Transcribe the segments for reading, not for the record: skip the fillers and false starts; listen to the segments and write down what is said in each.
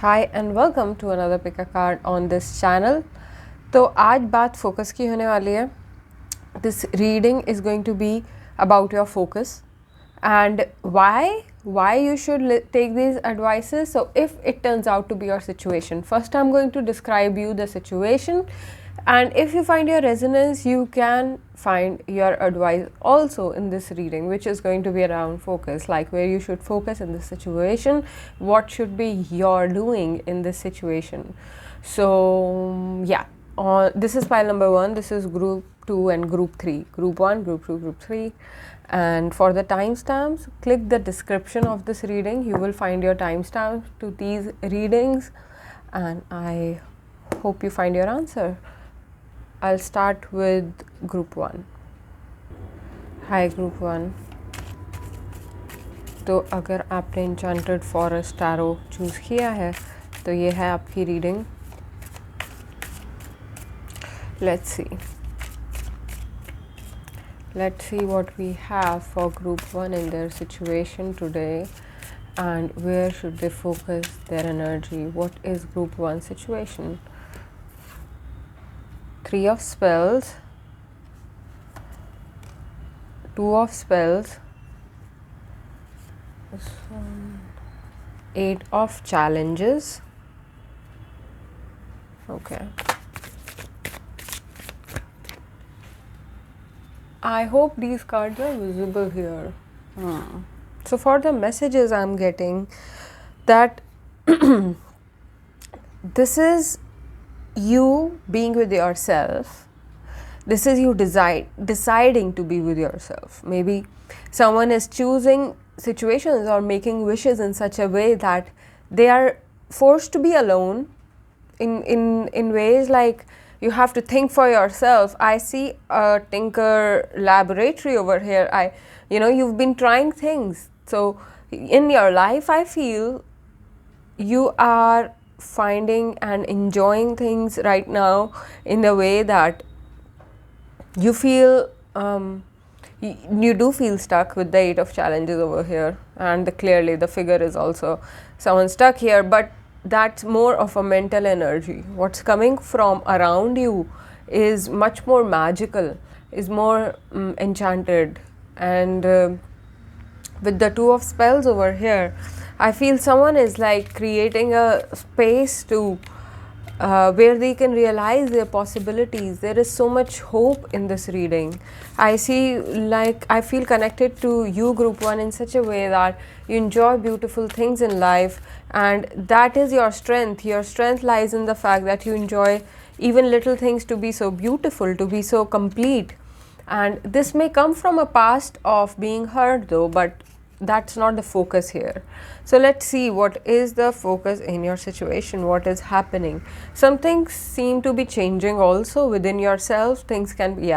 Hi and welcome to another pick a card on this channel. तो आज बात focus की होने वाली है. This reading is going to be about your focus and why you should take these advices. So if it turns out to be your situation, first I'm going to describe you the situation, and if you find your resonance, you can find your advice also in this reading, which is going to be around focus, like where you should focus in this situation, what should be your doing in this situation. So yeah, this is pile number 1, this is group 2 and group 3, group 1, group 2, group 3. And for the timestamps, click the description of this reading. You will find your timestamps to these readings, and I hope you find your answer. I'll start with group 1. Hi group 1. तो अगर आपने Enchanted Forest Tarot choose किया है तो ये है आपकी reading. Let's see what we have for group 1 in their situation today, and where should they focus their energy. What is group 1 situation? 3 of Spells, 2 of Spells, 8 of Challenges. Okay. I hope these cards are visible here. So for the messages I'm getting, that this is you being with yourself. This is you deciding to be with yourself. Maybe someone is choosing situations or making wishes in such a way that they are forced to be alone in ways like you have to think for yourself. I see a Tinker laboratory over here. You've been trying things. So in your life, I feel you are finding and enjoying things right now in the way that you feel you do feel stuck with the 8 of Challenges over here, and clearly the figure is also someone stuck here, but that's more of a mental energy. What's coming from around you is much more magical, is more enchanted, and with the 2 of Spells over here, I feel someone is like creating a space to where they can realize their possibilities. There is so much hope in this reading. I feel connected to you group 1 in such a way that you enjoy beautiful things in life, and that is your strength. Your strength lies in the fact that you enjoy even little things to be so beautiful, to be so complete. And this may come from a past of being hurt though, but that's not the focus here. So let's see what is the focus in your situation, what is happening. Some things seem to be changing also within yourself. Things can be,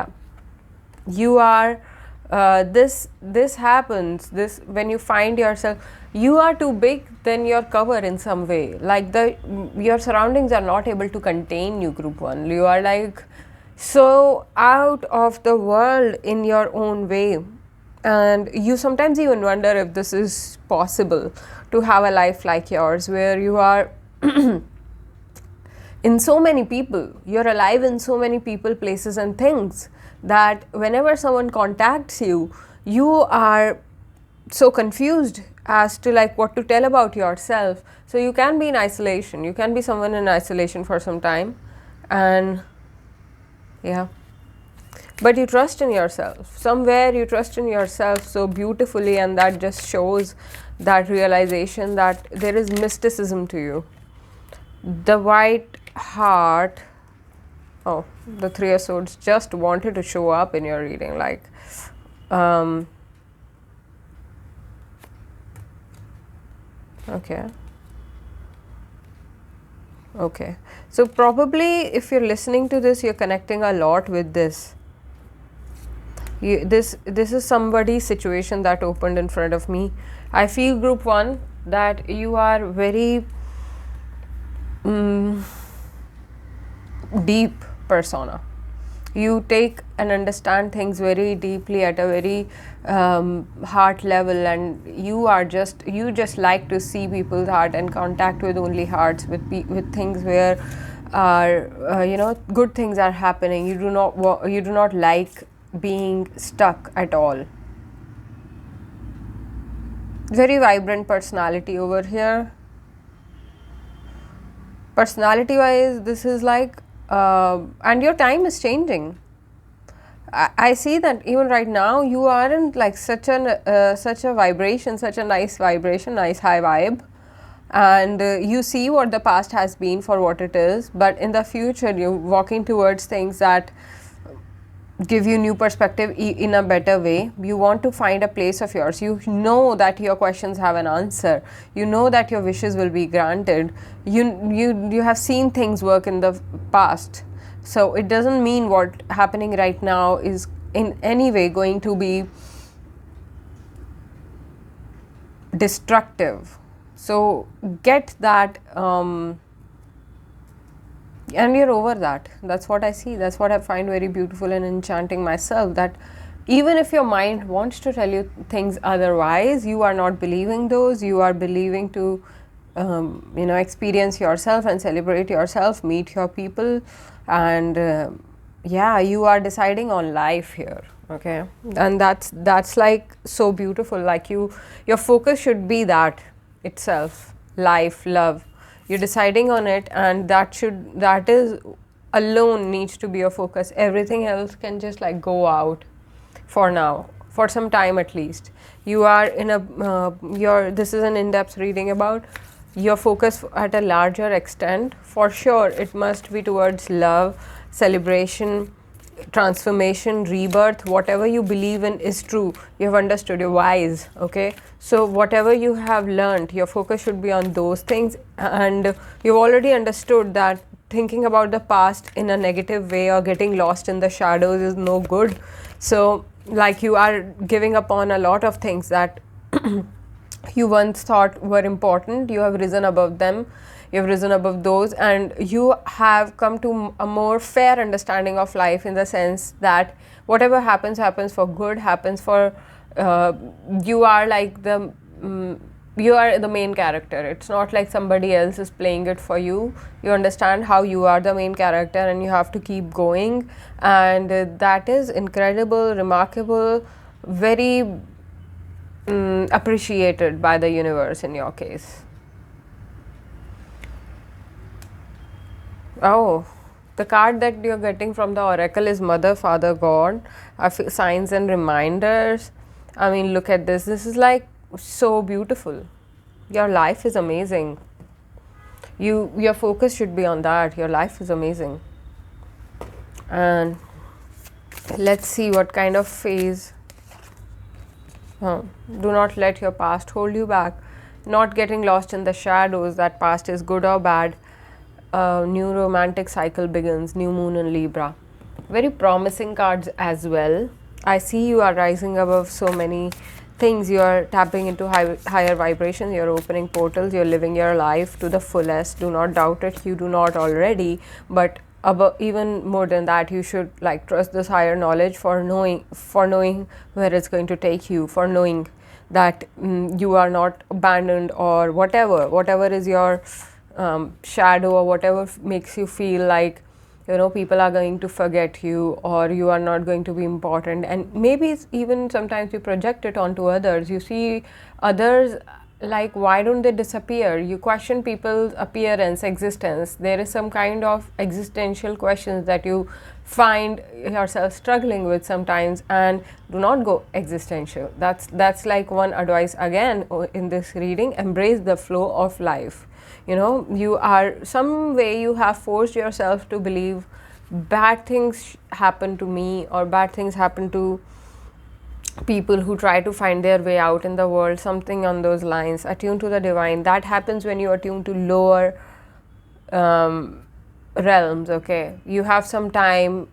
you are this happens, this when you find yourself, you are too big, then you're covered in some way, like your surroundings are not able to contain you group 1. You are like so out of the world in your own way, and you sometimes even wonder if this is possible to have a life like yours, where you are in so many people, you're alive in so many people, places and things, that whenever someone contacts you, you are so confused as to like what to tell about yourself. So you can be in isolation, you can be someone in isolation for some time, and but you trust in yourself. Somewhere you trust in yourself so beautifully, and that just shows that realization that there is mysticism to you. The White Heart, the 3 of Swords just wanted to show up in your reading, like okay, so probably if you're listening to this, you're connecting a lot with this. This is somebody's situation that opened in front of me. I feel group 1 that you are very deep persona. You take and understand things very deeply at a very heart level, and you just like to see people's heart and contact with only hearts, with things where are good things are happening. You do not like being stuck at all. Very vibrant personality over here. Personality wise, this is like and your time is changing. I see that even right now you aren't like such a vibration, such a nice vibration, nice high vibe, and you see what the past has been for what it is, but in the future you're walking towards things that give you new perspective in a better way. You want to find a place of yours. You know that your questions have an answer. You know that your wishes will be granted. You have seen things work in the past. So it doesn't mean what happening right now is in any way going to be destructive. So get that and you're over that. That's what I see. That's what I find very beautiful and enchanting myself, that even if your mind wants to tell you things otherwise, you are not believing those. You are believing to experience yourself and celebrate yourself, meet your people, and you are deciding on life here. Okay, and that's like so beautiful. Like your focus should be that itself, life, love. You're deciding on it, and that is alone needs to be your focus. Everything else can just like go out for now, for some time at least. You are in a this is an in-depth reading about your focus at a larger extent. For sure it must be towards love, celebration, transformation, rebirth. Whatever you believe in is true. You have understood, you're wise. Okay, so whatever you have learned, your focus should be on those things, and you've already understood that thinking about the past in a negative way or getting lost in the shadows is no good. So like you are giving up on a lot of things that you once thought were important. You have risen above them. You have risen above those, and you have come to a more fair understanding of life, in the sense that whatever happens for good, happens for you are like you are the main character. It's not like somebody else is playing it for you. You understand how you are the main character, and you have to keep going, and that is incredible, remarkable, very appreciated by the universe in your case. Oh, the card that you're getting from the oracle is Mother, Father, God, signs and reminders. I mean, look at this. This is like so beautiful. Your life is amazing. Your focus should be on that. Your life is amazing. And let's see what kind of phase. Do not let your past hold you back. Not getting lost in the shadows. That past is good or bad. New romantic cycle begins. New moon in Libra. Very promising cards as well. I see you are rising above so many things. You are tapping into higher vibrations. You are opening portals. You are living your life to the fullest. Do not doubt it. You do not already, but even more than that, you should like trust this higher knowledge for knowing where it's going to take you, for knowing that you are not abandoned, or whatever is your shadow, or whatever makes you feel like people are going to forget you, or you are not going to be important. And maybe it's even sometimes you project it onto others. You see others like, why don't they disappear? You question people's appearance, existence. There is some kind of existential questions that you find yourself struggling with sometimes, and do not go existential. That's like one advice again in this reading. Embrace the flow of life. You are some way you have forced yourself to believe bad things happen to me, or bad things happen to people who try to find their way out in the world, something on those lines. Attune to the divine. That happens when you attune to lower realms. Okay, you have some time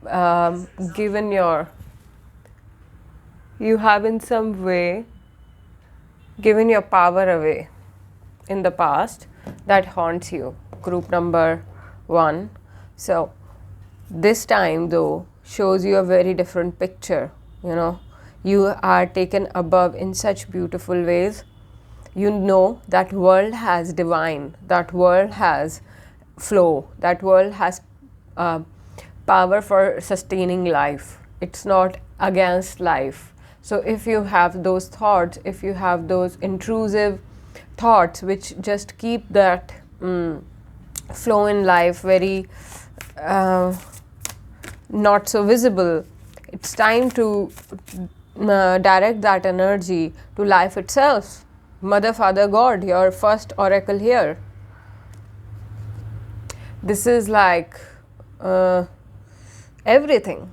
you have in some way given your power away in the past. That haunts you. Group number 1. So this time though, shows you a very different picture. You are taken above in such beautiful ways. You know that world has divine, that world has flow, that world has power for sustaining life. It's not against life. So if you have those thoughts, if you have those intrusive thoughts which just keep that flow in life very not so visible, it's time to direct that energy to life itself. Mother, Father, God, your first oracle here. This is like everything.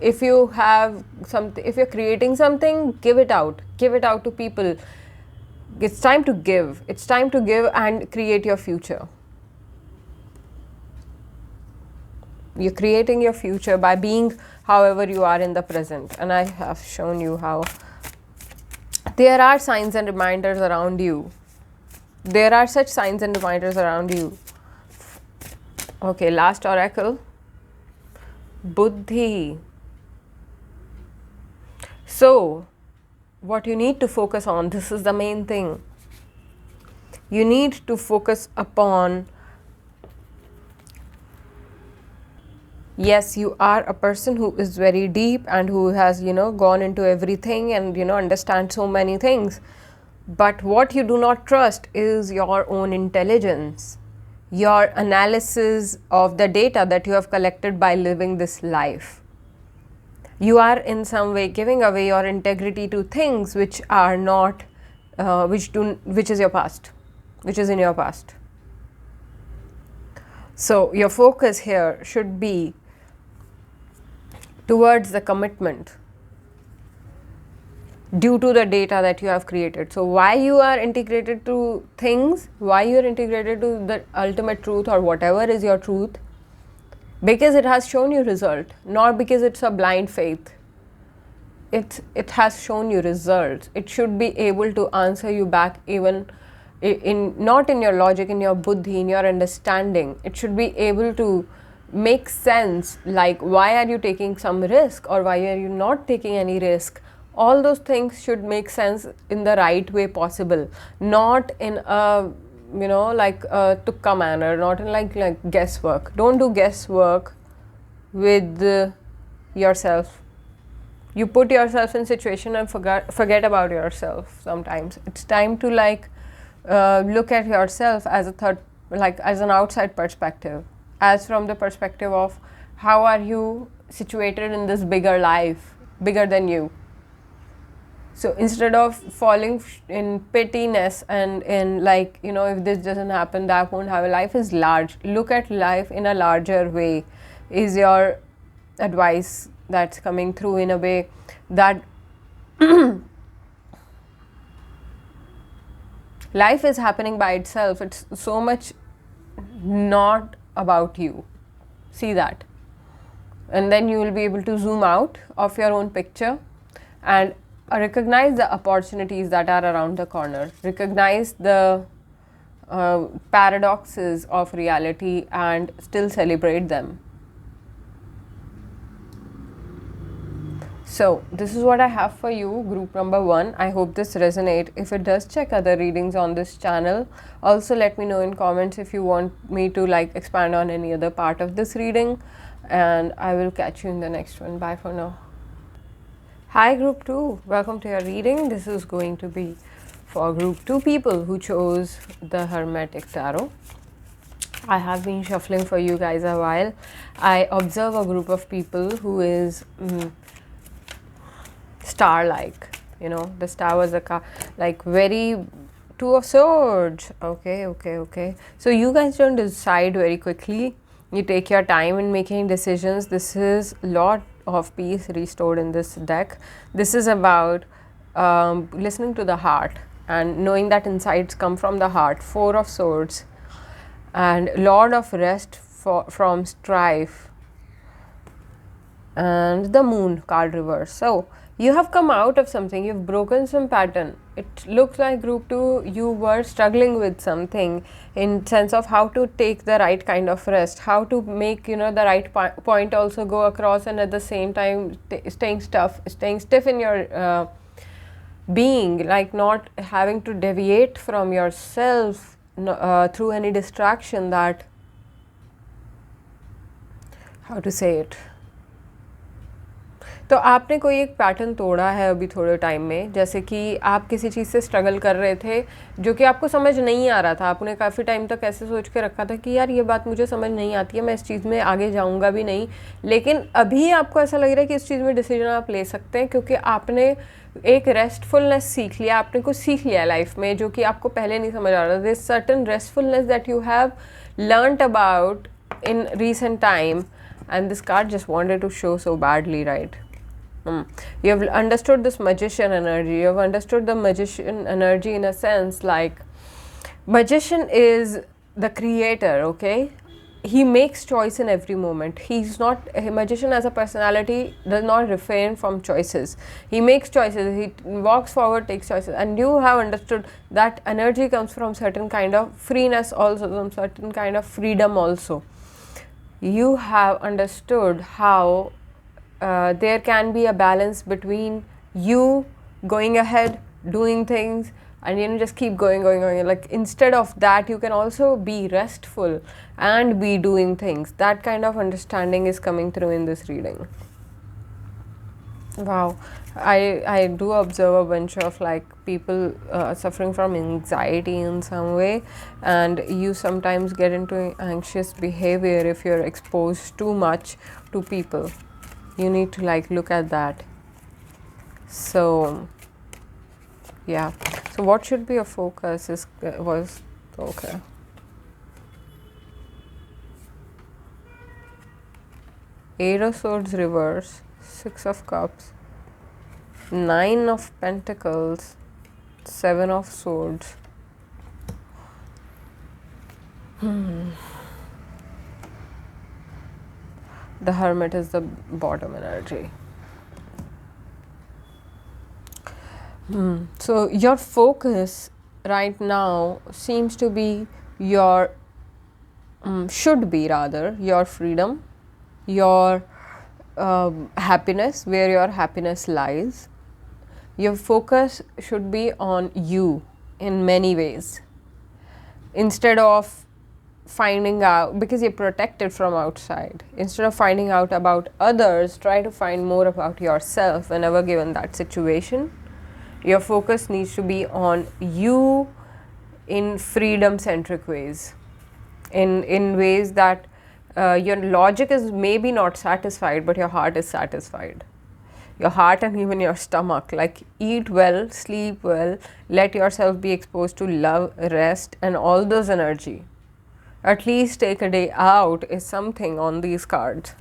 If you have something, if you're creating something, give it out to people. It's time to give. It's time to give and create your future. You're creating your future by being however you are in the present. And I have shown you how there are signs and reminders around you. There are such signs and reminders around you. Okay, last oracle. Buddhi. So, what you need to focus on, this is the main thing. You need to focus upon, yes, you are a person who is very deep and who has, gone into everything and, understand so many things. But what you do not trust is your own intelligence, your analysis of the data that you have collected by living this life. You are in some way giving away your integrity to things which are not, which is your past, which is in your past. So your focus here should be towards the commitment due to the data that you have created. So why you are integrated to things, why you are integrated to the ultimate truth or whatever is your truth, because it has shown you result, not because it's a blind faith. It has shown you results. It should be able to answer you back even in not in your logic, in your buddhi, in your understanding. It should be able to make sense, like why are you taking some risk or why are you not taking any risk. All those things should make sense in the right way possible, not in a like a tukka manner, not in like guesswork. Don't do guesswork with yourself. You put yourself in situation and forget about yourself sometimes. It's time to look at yourself as a third, as an outside perspective, as from the perspective of how are you situated in this bigger life, bigger than you. So instead of falling in pettiness and in if this doesn't happen, that won't happen. Life is large. Look at life in a larger way is your advice that's coming through in a way that life is happening by itself. It's so much not about you. See that. And then you will be able to zoom out of your own picture and recognize the opportunities that are around the corner, recognize the paradoxes of reality and still celebrate them. So this is what I have for you, group number 1. I hope this resonates. If it does, check other readings on this channel. Also let me know in comments if you want me to expand on any other part of this reading, and I will catch you in the next one. Bye for now. Hi group 2, welcome to your reading. This is going to be for group 2 people who chose the Hermetic Tarot. I have been shuffling for you guys a while. I observe a group of people who is star-like, the star was a very 2 of Swords. Okay. So you guys don't decide very quickly. You take your time in making decisions. This is lot of peace restored in this deck. This is about listening to the heart and knowing that insights come from the heart. 4 of Swords and Lord of Rest from strife, and the Moon card reverse. So You have come out of something, you've broken some pattern. It looks like group 2, you were struggling with something in sense of how to take the right kind of rest, how to make, the right point also go across, and at the same time staying stiff in your being, like not having to deviate from yourself through any distraction. That, how to say it, तो आपने कोई एक pattern तोड़ा है अभी थोड़े time में, जैसे कि आप किसी चीज़ से स्ट्रगल कर रहे थे जो कि आपको समझ नहीं आ रहा था, आपने काफ़ी टाइम तक ऐसे सोच के रखा था कि यार ये बात मुझे समझ नहीं आती है, मैं इस चीज़ में आगे जाऊंगा भी नहीं, लेकिन अभी आपको ऐसा लग रहा है कि इस चीज़ में डिसीजन आप ले सकते हैं क्योंकि आपने एक रेस्टफुलनेस सीख लिया, आपने कुछ सीख लिया लाइफ में जो कि आपको पहले नहीं समझ आ रहा था. This certain restfulness that you have learned about in recent time, and this card just wanted to show so badly, right? You have understood this magician energy. You have understood the magician energy in a sense, like magician is the creator, okay? He makes choice in every moment. He's not a magician as a personality, does not refrain from choices. He makes choices, he walks forward, takes choices, and you have understood that energy comes from certain kind of freeness also, some certain kind of freedom also. You have understood how there can be a balance between you going ahead, doing things, and just keep going. Like instead of that, you can also be restful and be doing things. That kind of understanding is coming through in this reading. Wow, I do observe a bunch of like people suffering from anxiety in some way, and you sometimes get into anxious behavior if you're exposed too much to people. You need to like look at that. So yeah, so what should be your focus was okay. Eight of Swords reverse, Six of Cups, Nine of Pentacles, Seven of Swords. The Hermit is the bottom energy. So your focus right now seems to be your, should be rather, your freedom, your happiness, where your happiness lies. Your focus should be on you in many ways, instead of finding out, because you're protected from outside, instead of finding out about others, try to find more about yourself whenever given that situation. Your focus needs to be on you in freedom centric ways, in ways that your logic is maybe not satisfied, but your heart is satisfied. Your heart and even your stomach, like eat well, sleep well, let yourself be exposed to love, rest, and all those energy. At least take a day out is something on these cards.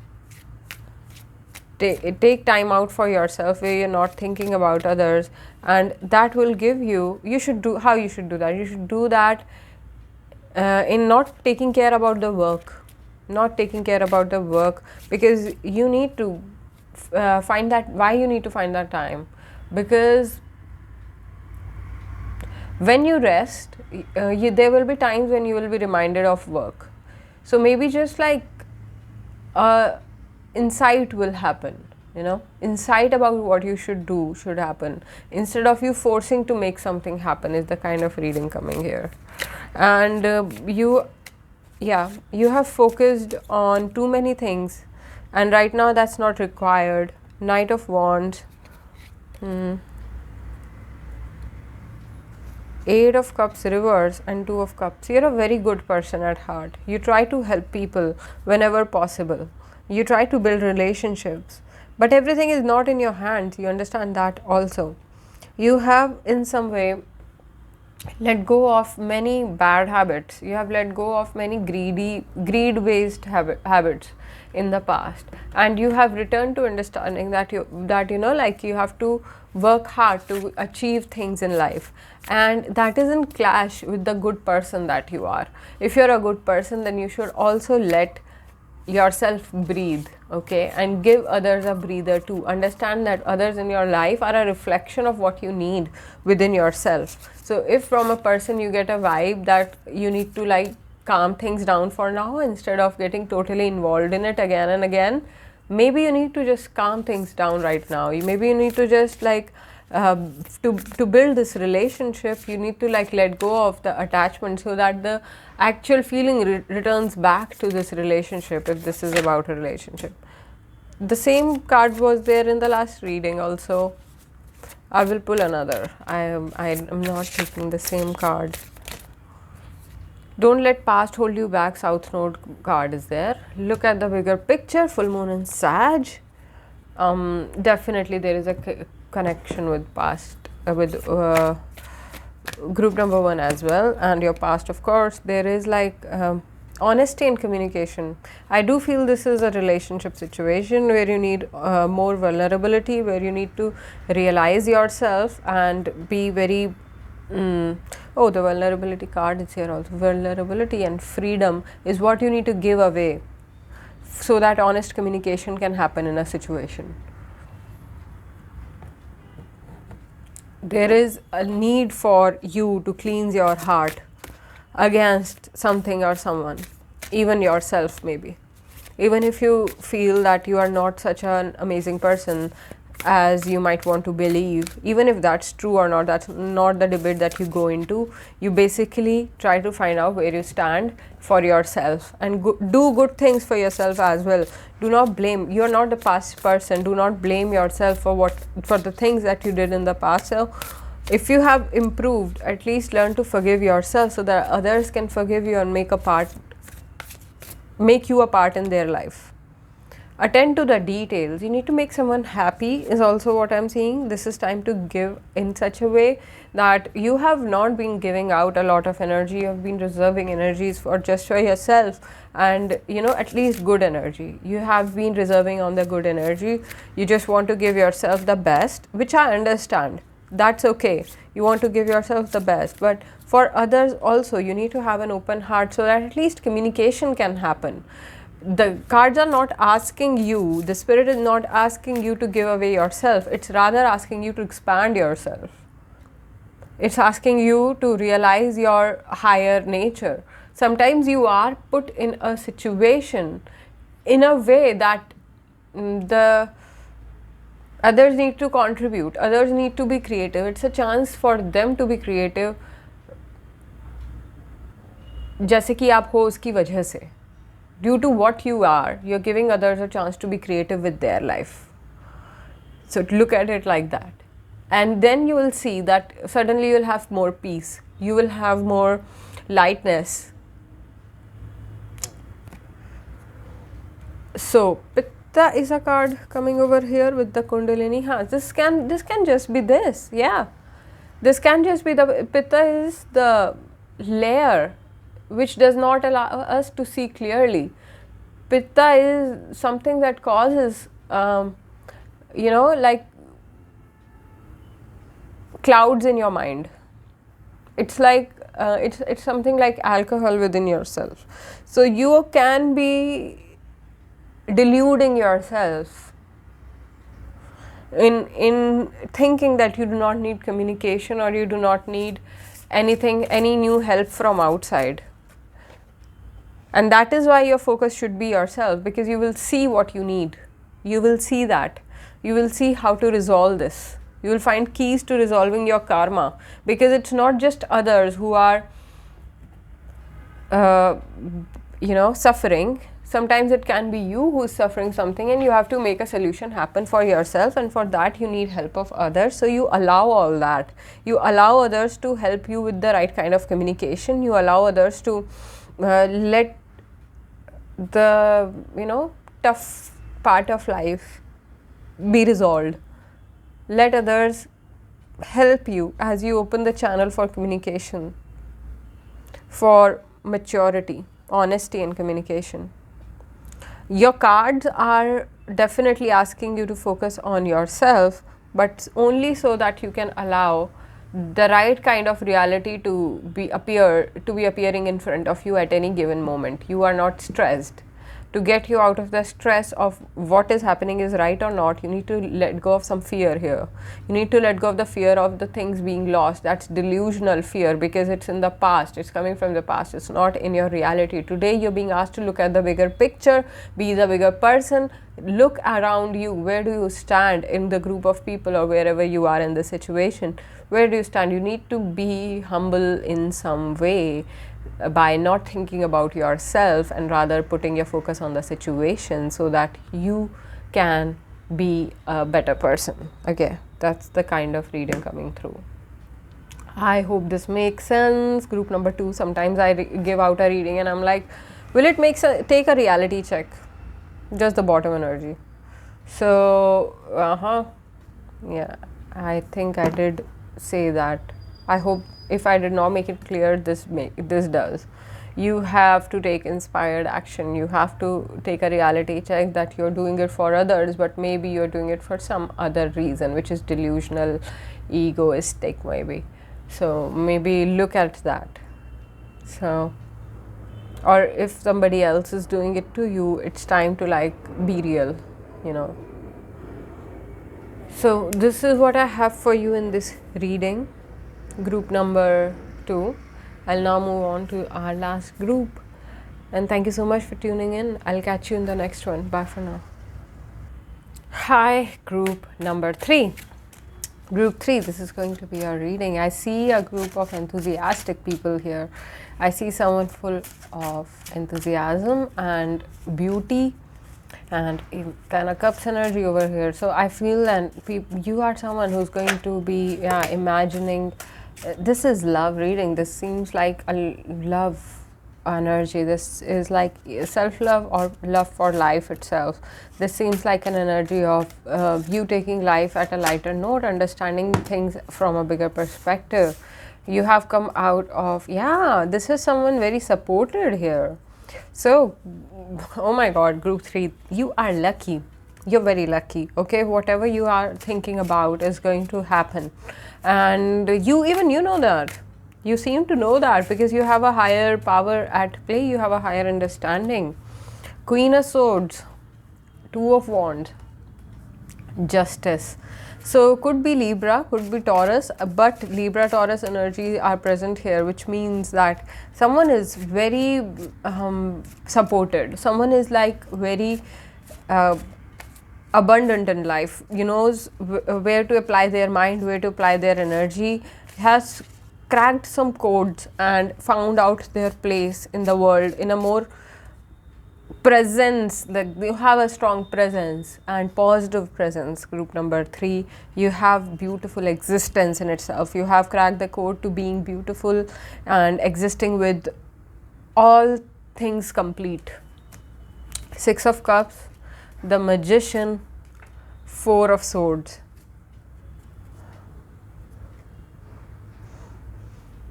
Take time out for yourself where you're not thinking about others, and that will give you, you should do that. You should do that in not taking care about the work, because you need to find that, why you need to find that time, because when you rest, there will be times when you will be reminded of work. So maybe just like insight will happen, insight about what you should do should happen, instead of you forcing to make something happen, is the kind of reading coming here. And you have focused on too many things, and right now that's not required. Knight of Wands, Eight of Cups reverse, and Two of Cups. You're a very good person at heart. You try to help people whenever possible. You try to build relationships, but everything is not in your hands. You understand that also. You have in some way let go of many bad habits. You have let go of many greed-based habits in the past, and you have returned to understanding that you have to work hard to achieve things in life, and that is in clash with the good person that you are. If you're a good person, then you should also let yourself breathe, okay, and give others a breather too. Understand that others in your life are a reflection of what you need within yourself. So if from a person you get a vibe that you need to like calm things down for now instead of getting totally involved in it again and again, maybe you need to just calm things down right now. Maybe you need to just like to build this relationship, you need to like let go of the attachment so that the actual feeling returns back to this relationship, if this is about a relationship. The same card was there in the last reading also. I will pull another. I am not taking the same card. Don't let past hold you back, South Node card is there. Look at the bigger picture, full moon in Sag. Definitely there is a connection with past, with group number 1 as well, and your past, of course. There is like honesty and communication. I do feel this is a relationship situation where you need more vulnerability, where you need to realize yourself and be very oh, the vulnerability card is here also. Vulnerability and freedom is what you need to give away so that honest communication can happen in a situation. There is a need for you to cleanse your heart against something or someone, even yourself maybe. Even if you feel that you are not such an amazing person as you might want to believe, even if that's true or not, that's not the debate that you go into. You basically try to find out where you stand for yourself and do good things for yourself as well. Do not blame. You are not the past person. Do not blame yourself for the things that you did in the past. So if you have improved, at least learn to forgive yourself so that others can forgive you and make you a part in their life. Attend to the details. You need to make someone happy is also what I'm seeing. This is time to give in such a way that you have not been giving out a lot of energy. You have been reserving energies for just for yourself, and at least good energy. You have been reserving on the good energy. You just want to give yourself the best, which I understand. That's okay. You want to give yourself the best, but for others also you need to have an open heart so that at least communication can happen. The cards are not asking you, the spirit is not asking you to give away yourself. It's rather asking you to expand yourself. It's asking you to realize your higher nature. Sometimes you are put in a situation in a way that the others need to contribute, others need to be creative. It's a chance for them to be creative, जैसे कि आप हो उसकी वजह से. Due to what you are, you're giving others a chance to be creative with their life. So look at it like that. And then you will see that suddenly you'll have more peace. You will have more lightness. So Pitta is a card coming over here with the Kundalini. This can just be this. Yeah. This can just be the Pitta is the layer which does not allow us to see clearly. Pitta is something that causes, like clouds in your mind. It's like it's something like alcohol within yourself. So you can be deluding yourself in thinking that you do not need communication or you do not need any new help from outside. And that is why your focus should be yourself, because you will see what you need. You will see that. You will see how to resolve this. You will find keys to resolving your karma, because it's not just others who are, suffering. Sometimes it can be you who is suffering something and you have to make a solution happen for yourself, and for that you need help of others. So you allow all that. You allow others to help you with the right kind of communication. You allow others to let the tough part of life be resolved. Let others help you as you open the channel for communication, for maturity, honesty and communication. Your cards are definitely asking you to focus on yourself, but only so that you can allow the right kind of reality to be appearing in front of you at any given moment. You are not stressed. to get you out of the stress of what is happening is right or not. You need to let go of some fear here. You need to let go of the fear of the things being lost. That's delusional fear, because it's in the past, it's coming from the past, it's not in your reality. Today you're being asked to look at the bigger picture, be the bigger person, look around you. Where do you stand in the group of people, or wherever you are in the situation? Where do you stand? You need to be humble in some way by not thinking about yourself and rather putting your focus on the situation, so that you can be a better person. Okay, that's the kind of reading coming through. I hope this makes sense. Group number 2, sometimes I give out a reading and I'm like, will it make sense? Take a reality check, just the bottom energy. So yeah, I think I did say that. I hope if I did not make it clear, this does. You have to take inspired action. You have to take a reality check that you're doing it for others, but maybe you're doing it for some other reason, which is delusional, egoistic maybe. So maybe look at that. So, or if somebody else is doing it to you, it's time to like be real, you know. So this is what I have for you in this reading, group number 2. I'll now move on to our last group, and thank you so much for tuning in. I'll catch you in the next one. Bye for now. Hi, group number 3. Group 3, this is going to be our reading. I see a group of enthusiastic people here. I see someone full of enthusiasm and beauty, and Ten of Cups energy over here. So I feel that you are someone who's going to be imagining. This is love reading. This seems like a love energy. This is like self-love or love for life itself. This seems like an energy of you taking life at a lighter note, understanding things from a bigger perspective. You have come out of, this is someone very supported here. So, oh my God, group 3, you are lucky. You're very lucky. Okay, whatever you are thinking about is going to happen, and you know that. You seem to know that because you have a higher power at play. You have a higher understanding. Queen of Swords, Two of Wands, Justice. So could be Libra, could be Taurus, but Libra, Taurus energy are present here, which means that someone is very supported. Someone is like very abundant in life, knows where to apply their mind, where to apply their energy, has cracked some codes and found out their place in the world in a more presence, that you have a strong presence and positive presence. Group number 3, you have beautiful existence in itself. You have cracked the code to being beautiful and existing with all things complete. Six of Cups, the Magician, Four of Swords.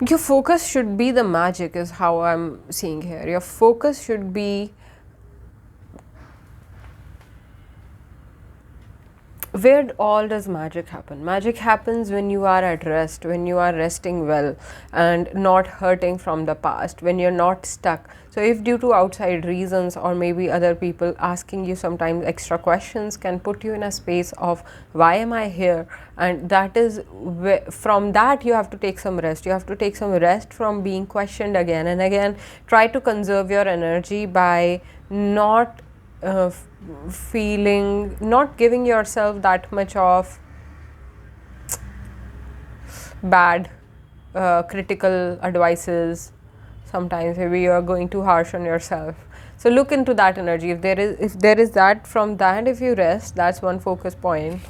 Your focus should be the magic, is how I'm seeing here. Your focus should be where all does magic happen? Magic happens when you are at rest, when you are resting well and not hurting from the past, when you're not stuck. So if due to outside reasons or maybe other people asking you sometimes extra questions can put you in a space of why am I here, and that is from that you have to take some rest. You have to take some rest from being questioned again and again. Try to conserve your energy by not not giving yourself that much of bad critical advices. Sometimes maybe you are going too harsh on yourself. So look into that energy. If there is that, from that if you rest, that's one focus point.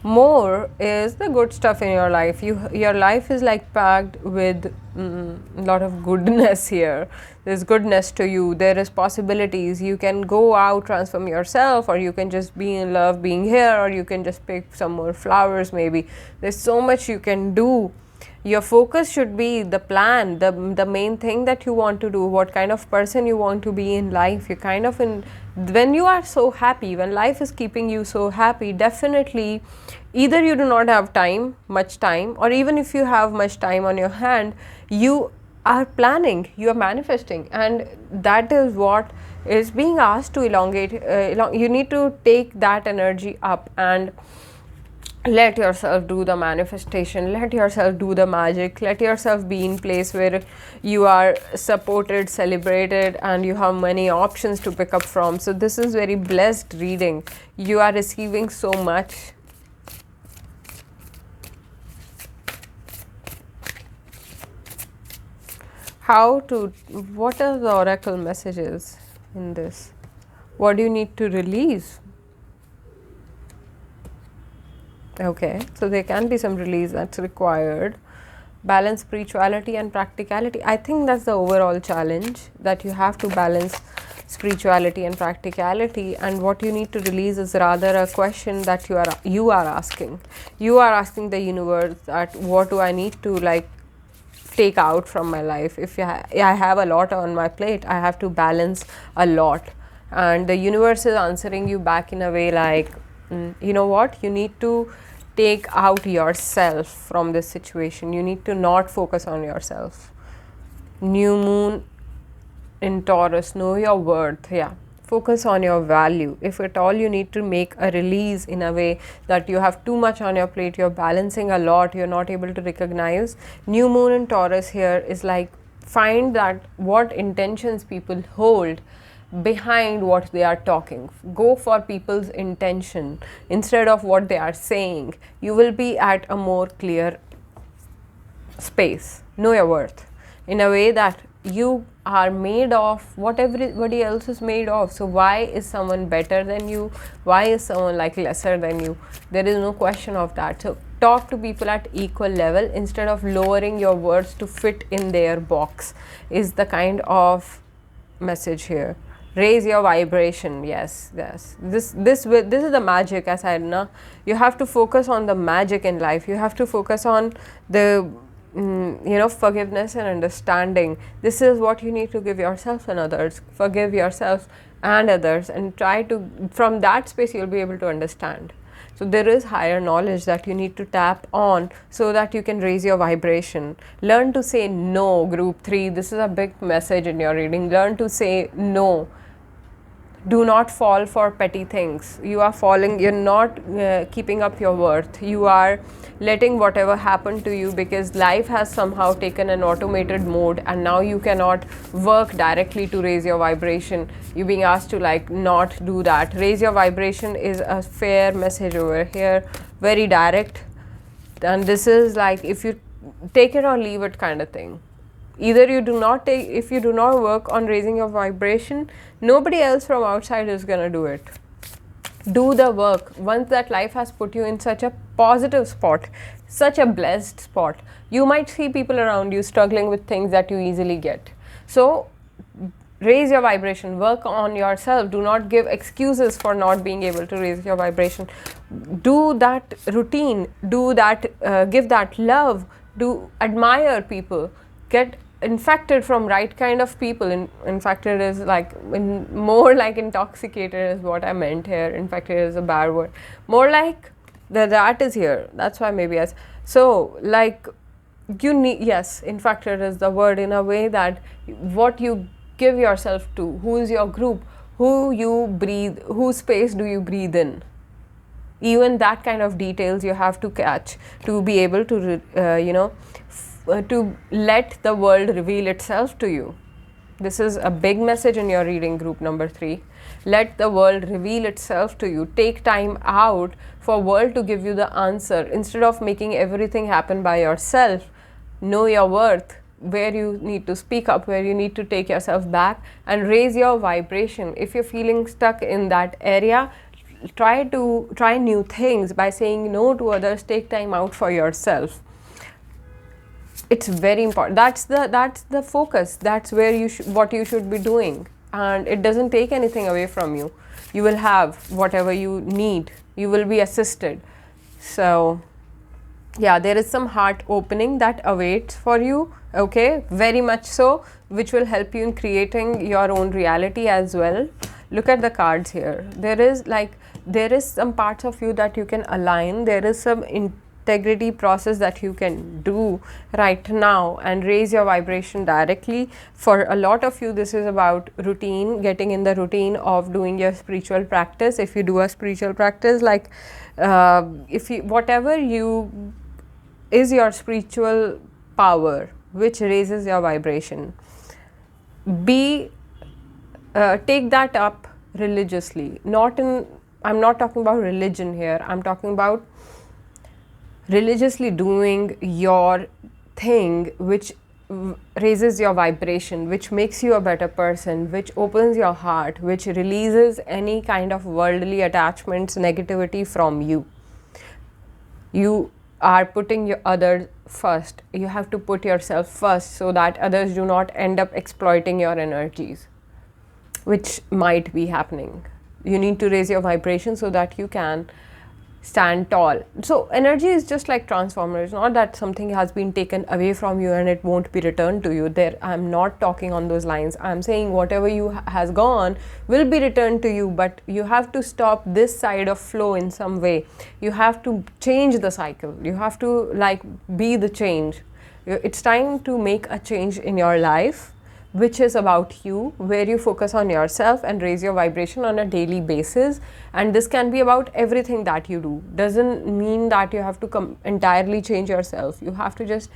More is the good stuff in your life. Your life is like packed with a lot of goodness here. There's goodness to you. There is possibilities. You can go out, transform yourself, or you can just be in love being here, or you can just pick some more flowers maybe. There's so much you can do. Your focus should be the plan, the main thing that you want to do, what kind of person you want to be in life. You kind of when you are so happy, when life is keeping you so happy, definitely either you do not have much time, or even if you have much time on your hand, you are planning, you are manifesting, and that is what is being asked to elongate. You need to take that energy up and let yourself do the manifestation, let yourself do the magic, let yourself be in place where you are supported, celebrated, and you have many options to pick up from. So this is very blessed reading. You are receiving so much. What are the oracle messages in this? What do you need to release? Okay, so there can be some release that's required. Balance spirituality and practicality. I think that's the overall challenge, that you have to balance spirituality and practicality, and what you need to release is rather a question that you are asking. You are asking the universe that what do I need to like take out from my life. If I have a lot on my plate, I have to balance a lot, and the universe is answering you back in a way like, you know what, you need to take out yourself from this situation. You need to not focus on yourself. New moon in Taurus, know your worth. Yeah, focus on your value. If at all you need to make a release in a way that you have too much on your plate, you're balancing a lot, you're not able to recognize. New moon in Taurus here is like, find that what intentions people hold behind what they are talking. Go for people's intention instead of what they are saying. You will be at a more clear space. Know your worth in a way that you are made of what everybody else is made of. So why is someone better than you? Why is someone like lesser than you? There is no question of that. So talk to people at equal level instead of lowering your words to fit in their box, is the kind of message here. Raise your vibration. Yes. This is the magic, as I know. You have to focus on the magic in life. You have to focus on the forgiveness and understanding. This is what you need to give yourself and others. Forgive yourself and others, and try to, from that space you'll be able to understand. So there is higher knowledge that you need to tap on so that you can raise your vibration. Learn to say no, group 3. This is a big message in your reading. Learn to say no. Do not fall for petty things. You are falling, you're not keeping up your worth. You are letting whatever happen to you because life has somehow taken an automated mode, and now you cannot work directly to raise your vibration. You're being asked to like not do that. Raise your vibration is a fair message over here, very direct, and this is like, if you take it or leave it kind of thing. Either you do not take, if you do not work on raising your vibration, nobody else from outside is going to do it. Do the work. Once that life has put you in such a positive spot, such a blessed spot, you might see people around you struggling with things that you easily get. So raise your vibration, work on yourself. Do not give excuses for not being able to raise your vibration. Do that routine, do that, give that love, do admire people, get infected from right kind of people. Infected is like, more like intoxicated is what I meant here. Infected is a bad word. More like that is here. That's why maybe as so like you need, yes, infected is the word, in a way that what you give yourself to, who is your group, who you breathe, whose space do you breathe in. Even that kind of details you have to catch to be able to to let the world reveal itself to you. This is a big message in your reading, group number 3. Let the world reveal itself to you. Take time out for world to give you the answer. Instead of making everything happen by yourself, know your worth, where you need to speak up, where you need to take yourself back and raise your vibration. If you're feeling stuck in that area, try new things by saying no to others. Take time out for yourself. It's very important. That's the focus. That's where what you should be doing, and it doesn't take anything away from you. You will have whatever you need. You will be assisted. So yeah, there is some heart opening that awaits for you. Okay, very much so, which will help you in creating your own reality as well. Look at the cards here. There is some parts of you that you can align. There is some integrity process that you can do right now and raise your vibration directly. For a lot of you, this is about routine, getting in the routine of doing your spiritual practice. If you do a spiritual practice, like if you, whatever you is your spiritual power which raises your vibration, be take that up religiously. I'm not talking about religion here, I'm talking about religiously doing your thing which raises your vibration, which makes you a better person, which opens your heart, which releases any kind of worldly attachments, negativity from you. You are putting your others first. You have to put yourself first so that others do not end up exploiting your energies, which might be happening. You need to raise your vibration so that you can stand tall. So energy is just like transformer. It's not that something has been taken away from you and it won't be returned to you. There, I'm not talking on those lines. I'm saying whatever you has gone will be returned to you, but you have to stop this side of flow in some way. You have to change the cycle. You have to like be the change. It's time to make a change in your life, which is about you, where you focus on yourself and raise your vibration on a daily basis. And this can be about everything that you do. Doesn't mean that you have to entirely change yourself. You have to just,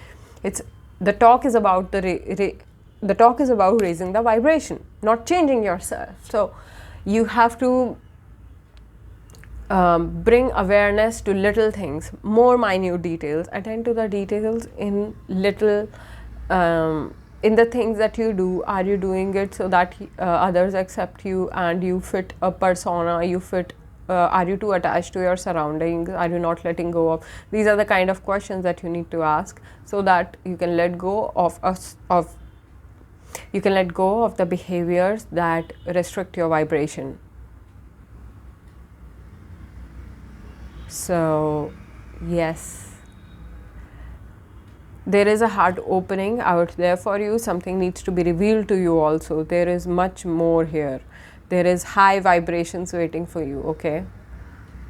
it's the talk is about the talk is about raising the vibration, not changing yourself. So you have to bring awareness to little things, more minute details, attend to the details in little in the things that you do. Are you doing it so that others accept you and you fit a persona, you fit, are you too attached to your surroundings, are you not letting go of? These are the kind of questions that you need to ask so that you can let go of you can let go of the behaviors that restrict your vibration. So yes, there is a heart opening out there for you. Something needs to be revealed to you also. There is much more here. There is high vibrations waiting for you, okay?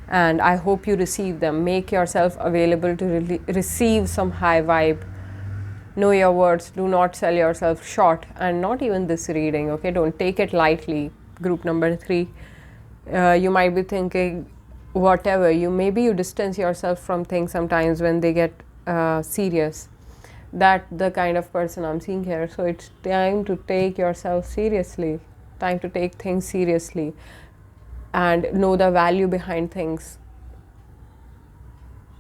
And I hope you receive them. Make yourself available to receive some high vibe. Know your words. Do not sell yourself short. And not even this reading, okay? Don't take it lightly. Group number 3. You might be thinking, whatever. Maybe you distance yourself from things sometimes when they get serious. That the kind of person I'm seeing here. So it's time to take yourself seriously, time to take things seriously and know the value behind things.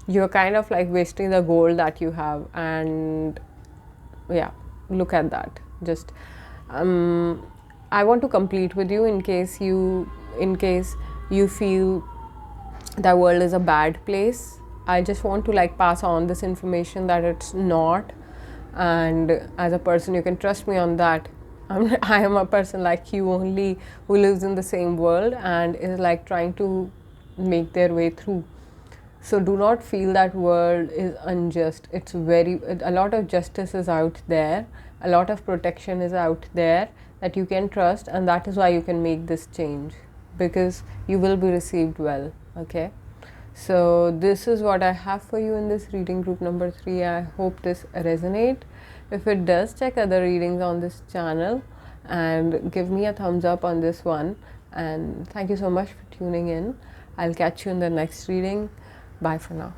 You're kind of like wasting the gold that you have, and yeah, look at that. Just I want to complete with you in case you feel the world is a bad place. I just want to like pass on this information that it's not. And as a person, you can trust me on that. I am a person like you only, who lives in the same world and is like trying to make their way through. So do not feel that world is unjust. It's a lot of justice is out there, a lot of protection is out there that you can trust, and that is why you can make this change, because you will be received well, okay? So this is what I have for you in this reading, group number 3. I hope this resonates. If it does, check other readings on this channel and give me a thumbs up on this one. And thank you so much for tuning in. I'll catch you in the next reading. Bye for now.